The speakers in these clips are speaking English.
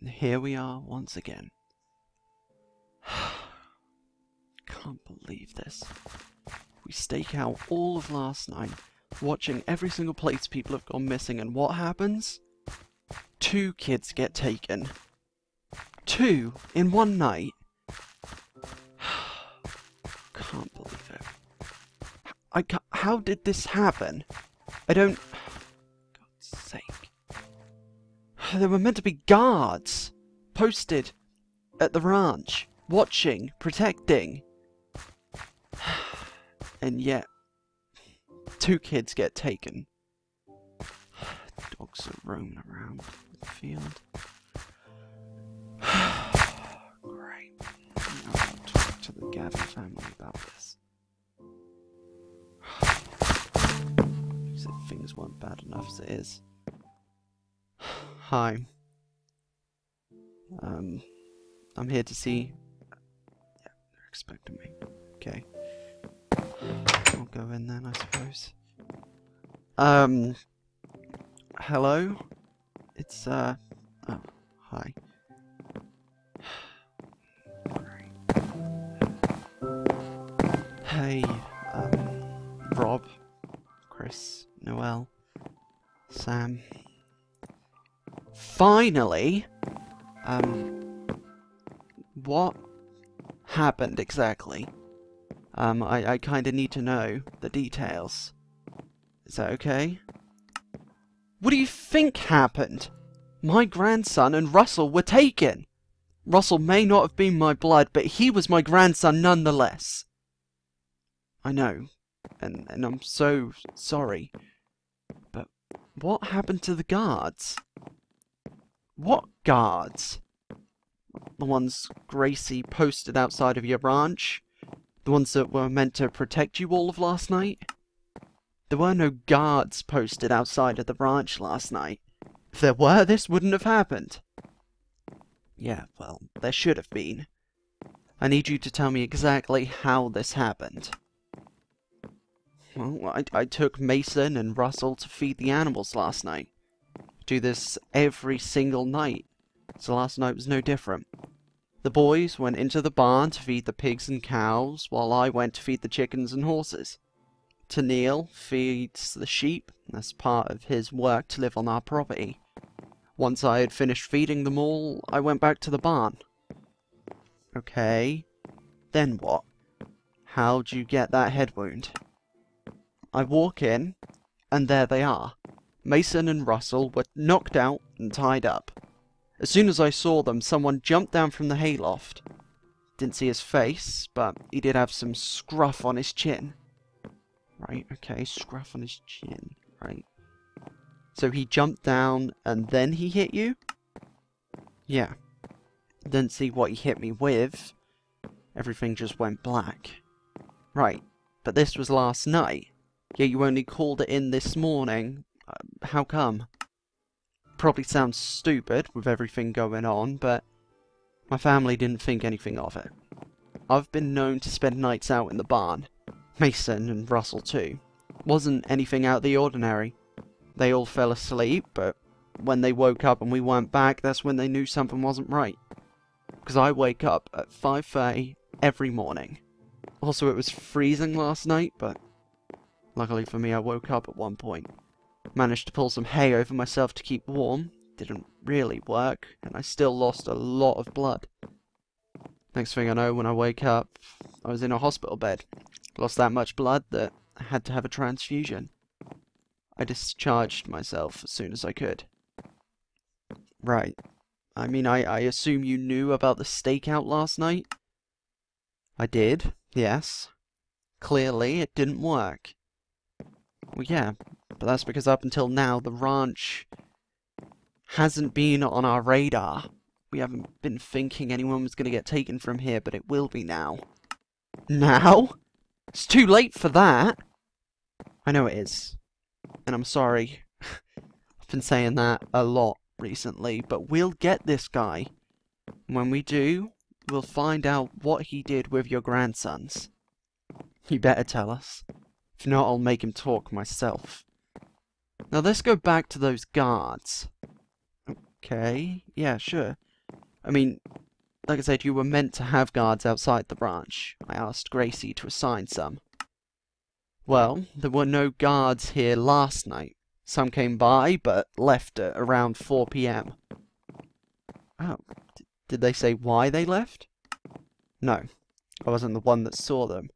Here we are once again. Can't believe this. We stake out all of last night, watching every single place people have gone missing, and what happens? 2 kids get taken. 2 in one night. Can't believe it. How did this happen? I don't... God's sake. There were meant to be guards posted at the ranch, watching, protecting. And yet, 2 kids get taken. Dogs are roaming around the field. Great. Now I'll talk to the Gavin family about this. You said things weren't bad enough as it is. Hi. I'm here to see... Yeah, they're expecting me. Okay. I'll go in then, I suppose. Hello? It's, oh, hi. Hey, Rob, Chris, Noel, Sam. Finally! What happened exactly? I kinda need to know the details. Is that okay? What do you think happened? My grandson and Russell were taken! Russell may not have been my blood, but he was my grandson nonetheless. I know, and I'm so sorry. But what happened to the guards? What guards? The ones Gracie posted outside of your ranch? The ones that were meant to protect you all of last night? There were no guards posted outside of the ranch last night. If there were, this wouldn't have happened. Yeah, well, there should have been. I need you to tell me exactly how this happened. Well, I took Mason and Russell to feed the animals last night. Do this every single night, so last night was no different. The boys went into the barn to feed the pigs and cows, while I went to feed the chickens and horses. Neil feeds the sheep, that's part of his work to live on our property. Once I had finished feeding them all, I went back to the barn. Okay, then what? How'd you get that head wound? I walk in, and there they are. Mason and Russell were knocked out and tied up. As soon as I saw them, someone jumped down from the hayloft. Didn't see his face, but he did have some scruff on his chin. Right, okay, scruff on his chin, right. So he jumped down, and then he hit you? Yeah. Didn't see what he hit me with. Everything just went black. Right, but this was last night. Yet you only called it in this morning. How come? Probably sounds stupid with everything going on, but my family didn't think anything of it. I've been known to spend nights out in the barn. Mason and Russell too. Wasn't anything out of the ordinary. They all fell asleep, but when they woke up and we weren't back, that's when they knew something wasn't right. Because I wake up at 5:30 every morning. Also, it was freezing last night, but luckily for me I woke up at one point. Managed to pull some hay over myself to keep warm. Didn't really work, and I still lost a lot of blood. Next thing I know, when I wake up, I was in a hospital bed. Lost that much blood that I had to have a transfusion. I discharged myself as soon as I could. Right. I mean, I assume you knew about the stakeout last night? I did, yes. Clearly, it didn't work. Well, yeah, but that's because up until now, the ranch hasn't been on our radar. We haven't been thinking anyone was going to get taken from here, but it will be now. Now? It's too late for that! I know it is. And I'm sorry. I've been saying that a lot recently, but we'll get this guy. When we do, we'll find out what he did with your grandsons. You better tell us. If not, I'll make him talk myself. Now let's go back to those guards. Okay, yeah, sure. I mean, like I said, you were meant to have guards outside the branch. I asked Gracie to assign some. Well, there were no guards here last night. Some came by, but left at around 4 p.m. Oh, did they say why they left? No, I wasn't the one that saw them.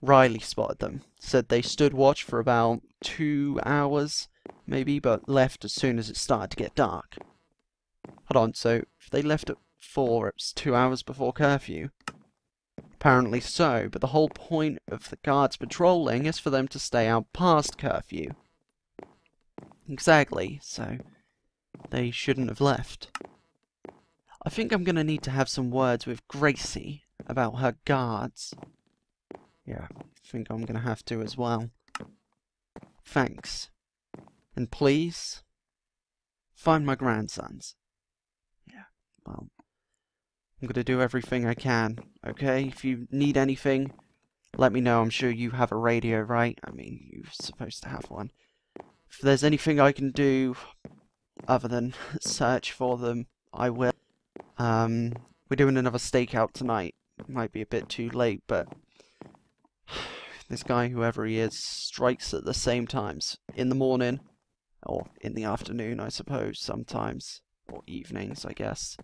Riley spotted them. Said they stood watch for about 2 hours, maybe, but left as soon as it started to get dark. Hold on, so if they left at 4, it's 2 hours before curfew? Apparently so, but the whole point of the guards patrolling is for them to stay out past curfew. Exactly, so they shouldn't have left. I think I'm going to need to have some words with Gracie about her guards. Yeah, I think I'm going to have to as well. Thanks. And please, find my grandsons. Yeah, well, I'm going to do everything I can, okay? If you need anything, let me know. I'm sure you have a radio, right? I mean, you're supposed to have one. If there's anything I can do other than search for them, I will. We're doing another stakeout tonight. It might be a bit too late, but this guy, whoever he is, strikes at the same times. In the morning, or in the afternoon, I suppose, sometimes. Or evenings, I guess.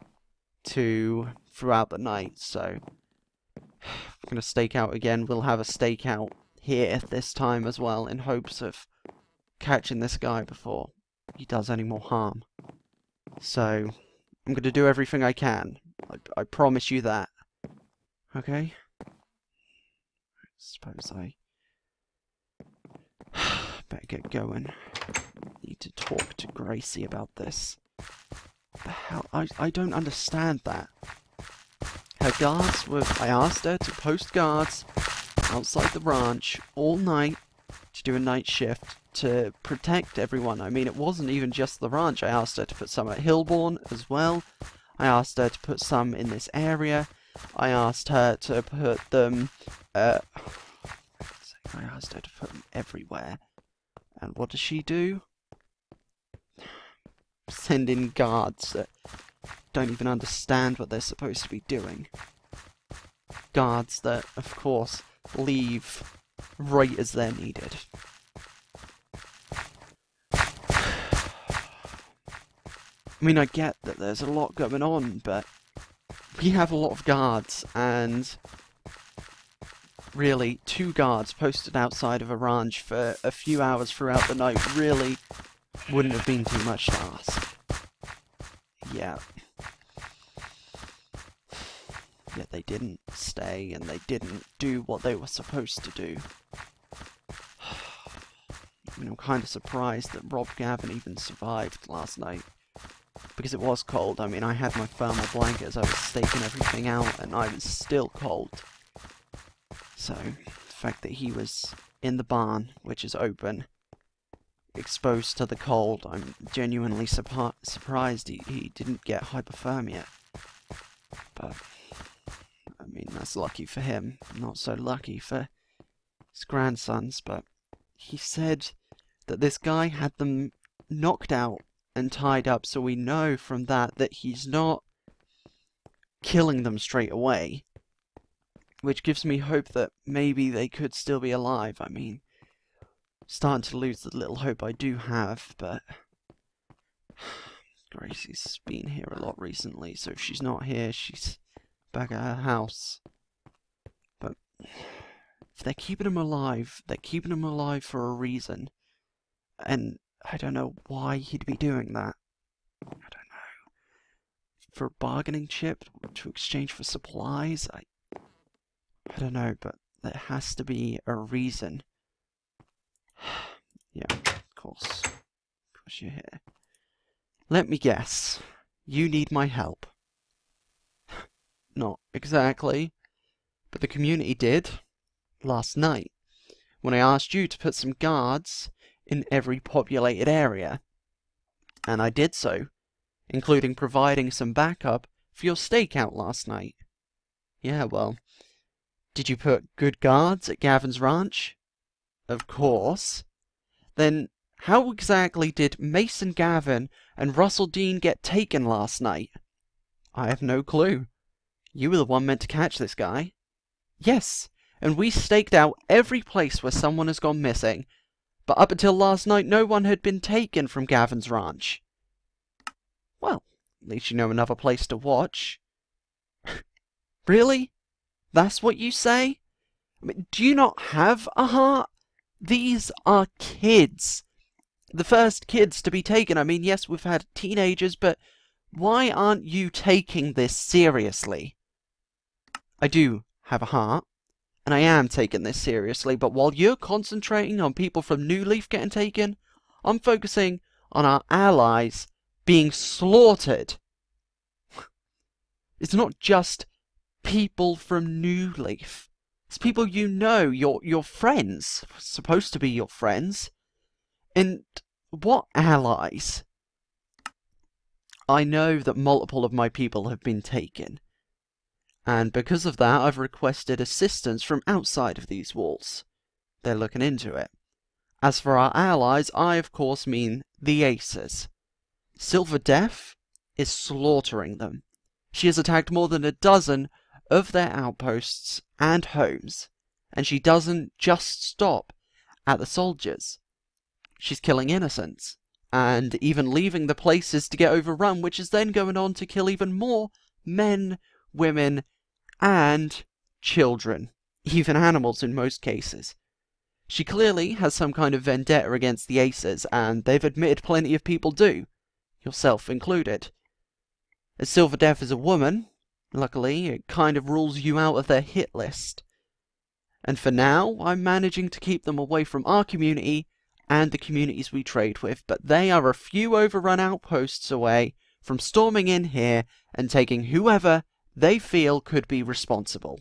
Throughout the night, so we're going to stake out again. We'll have a stakeout here this time as well, in hopes of catching this guy before he does any more harm. So I'm going to do everything I can. I promise you that. Okay? I suppose I better get going. Need to talk to Gracie about this. What the hell? I don't understand that. Her guards were... I asked her to post guards outside the ranch all night to do a night shift to protect everyone. I mean, it wasn't even just the ranch. I asked her to put some at Hillbourne as well. I asked her to put some in this area. I asked her to put them... I asked her to put them everywhere. And what does she do? Send in guards that don't even understand what they're supposed to be doing. Guards that, of course, leave right as they're needed. I mean, I get that there's a lot going on, but we have a lot of guards, and really, 2 guards posted outside of a ranch for a few hours throughout the night really wouldn't have been too much to ask. Yeah. Yet they didn't stay, and they didn't do what they were supposed to do. I mean, I'm kind of surprised that Gavin even survived last night. Because it was cold. I mean, I had my thermal blanket as I was staking everything out, and I was still cold. So, the fact that he was in the barn, which is open, exposed to the cold, I'm genuinely surprised he didn't get hypothermia. But, I mean, that's lucky for him. Not so lucky for his grandsons, but he said that this guy had them knocked out and tied up, so we know from that that he's not killing them straight away. Which gives me hope that maybe they could still be alive. I mean, starting to lose the little hope I do have, but Gracie's been here a lot recently, so if she's not here, she's back at her house. But if they're keeping him alive, they're keeping him alive for a reason. And I don't know why he'd be doing that. I don't know. For a bargaining chip to exchange for supplies? I don't know, but there has to be a reason. Yeah, of course. Of course you're here. Let me guess. You need my help. Not exactly. But the community did. Last night. When I asked you to put some guards in every populated area. And I did so. Including providing some backup for your stakeout last night. Yeah, well... Did you put good guards at Gavin's ranch? Of course. Then, How exactly did Mason Gavin and Russell Dean get taken last night? I have no clue. You were the one meant to catch this guy. Yes, and we staked out every place where someone has gone missing, but up until last night no one had been taken from Gavin's ranch. Well, at least you know another place to watch. Really? That's what you say? I mean, do you not have a heart? These are kids. The first kids to be taken. I mean, yes, we've had teenagers, but why aren't you taking this seriously? I do have a heart, and I am taking this seriously, but while you're concentrating on people from New Leaf getting taken, I'm focusing on our allies being slaughtered. It's not just people from New Leaf. It's people you know, your friends, supposed to be your friends. And what allies? I know that multiple of my people have been taken, and because of that I've requested assistance from outside of these walls. They're looking into it. As for our allies, I of course mean the Aces. Silver Death is slaughtering them. She has attacked more than a dozen of their outposts and homes, and she doesn't just stop at the soldiers. She's killing innocents, and even leaving the places to get overrun, which is then going on to kill even more men, women, and children, even animals in most cases. She clearly has some kind of vendetta against the Aces, and they've admitted plenty of people do, yourself included. As Silver Death is a woman, luckily, it kind of rules you out of their hit list. And for now, I'm managing to keep them away from our community and the communities we trade with, but they are a few overrun outposts away from storming in here and taking whoever they feel could be responsible.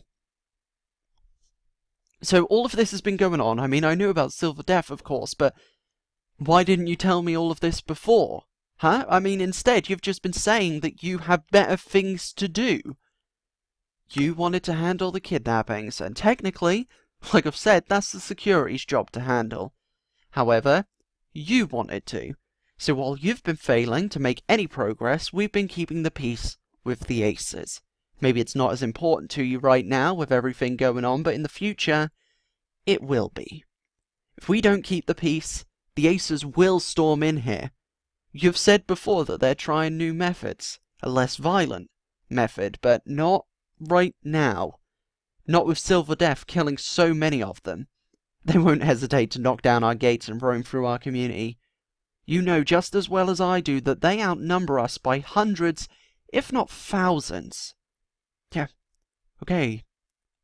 So all of this has been going on. I mean, I knew about Silver Death, of course, but why didn't you tell me all of this before? Huh? I mean, instead, you've just been saying that you have better things to do. You wanted to handle the kidnappings, and technically, like I've said, that's the security's job to handle. However, you wanted to. So while you've been failing to make any progress, we've been keeping the peace with the Aces. Maybe it's not as important to you right now with everything going on, but in the future, it will be. If we don't keep the peace, the Aces will storm in here. You've said before that they're trying new methods, a less violent method, but not right now. Not with Silver Death killing so many of them. They won't hesitate to knock down our gates and roam through our community. You know just as well as I do that they outnumber us by hundreds, if not thousands. Yeah, okay,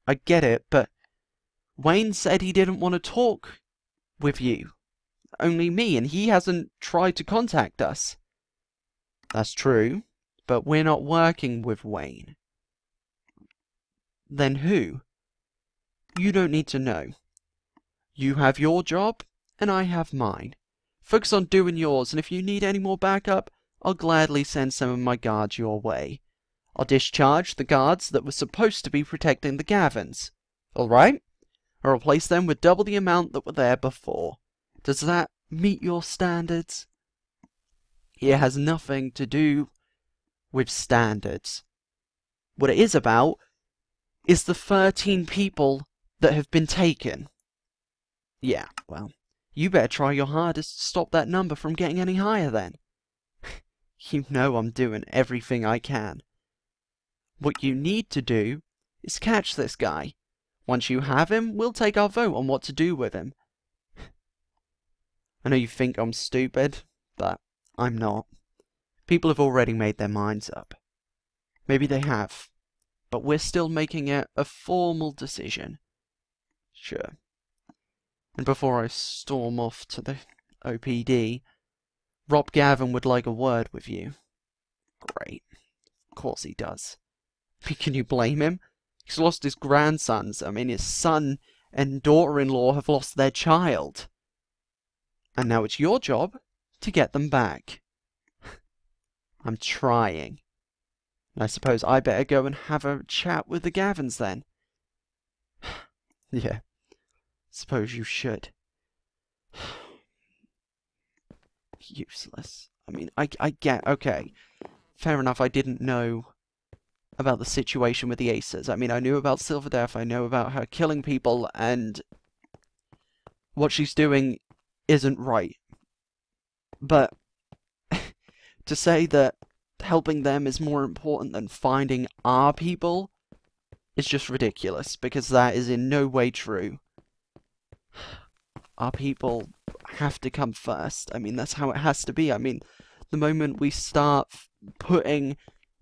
I get it, but Wayne said he didn't want to talk with you. Only me, and he hasn't tried to contact us. That's true, but we're not working with Wayne. Then who? You don't need to know. You have your job, and I have mine. Focus on doing yours, and if you need any more backup, I'll gladly send some of my guards your way. I'll discharge the guards that were supposed to be protecting the Gavins. Alright? I'll replace them with double the amount that were there before. Does that meet your standards? It has nothing to do with standards. What it is about is the 13 people that have been taken. Yeah, well, you better try your hardest to stop that number from getting any higher then. You know I'm doing everything I can. What you need to do is catch this guy. Once you have him, we'll take our vote on what to do with him. I know you think I'm stupid, but I'm not. People have already made their minds up. Maybe they have, but we're still making it a formal decision. Sure. And before I storm off to the OPD, Rob Gavin would like a word with you. Great. Of course he does. Can you blame him? He's lost his grandsons. I mean, his son and daughter-in-law have lost their child. And now it's your job to get them back. I'm trying. And I suppose I better go and have a chat with the Gavins then. Yeah, suppose you should. Useless. I mean, I get, okay, fair enough, I didn't know about the situation with the Aces. I mean, I knew about Silver Death, I know about her killing people, and what she's doing isn't right. But to say that helping them is more important than finding our people is just ridiculous, because that is in no way true. Our people have to come first. I mean, that's how it has to be. I mean, the moment we start putting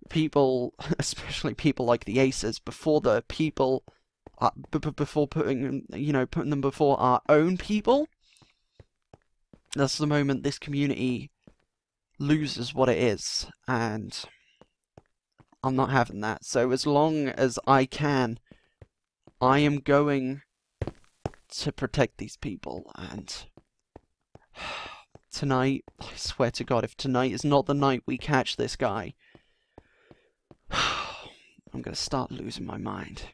people, especially people like the Aces, before the people, before putting them before our own people, that's the moment this community loses what it is, and I'm not having that. So as long as I can, I am going to protect these people, and tonight, I swear to God, if tonight is not the night we catch this guy, I'm gonna start losing my mind.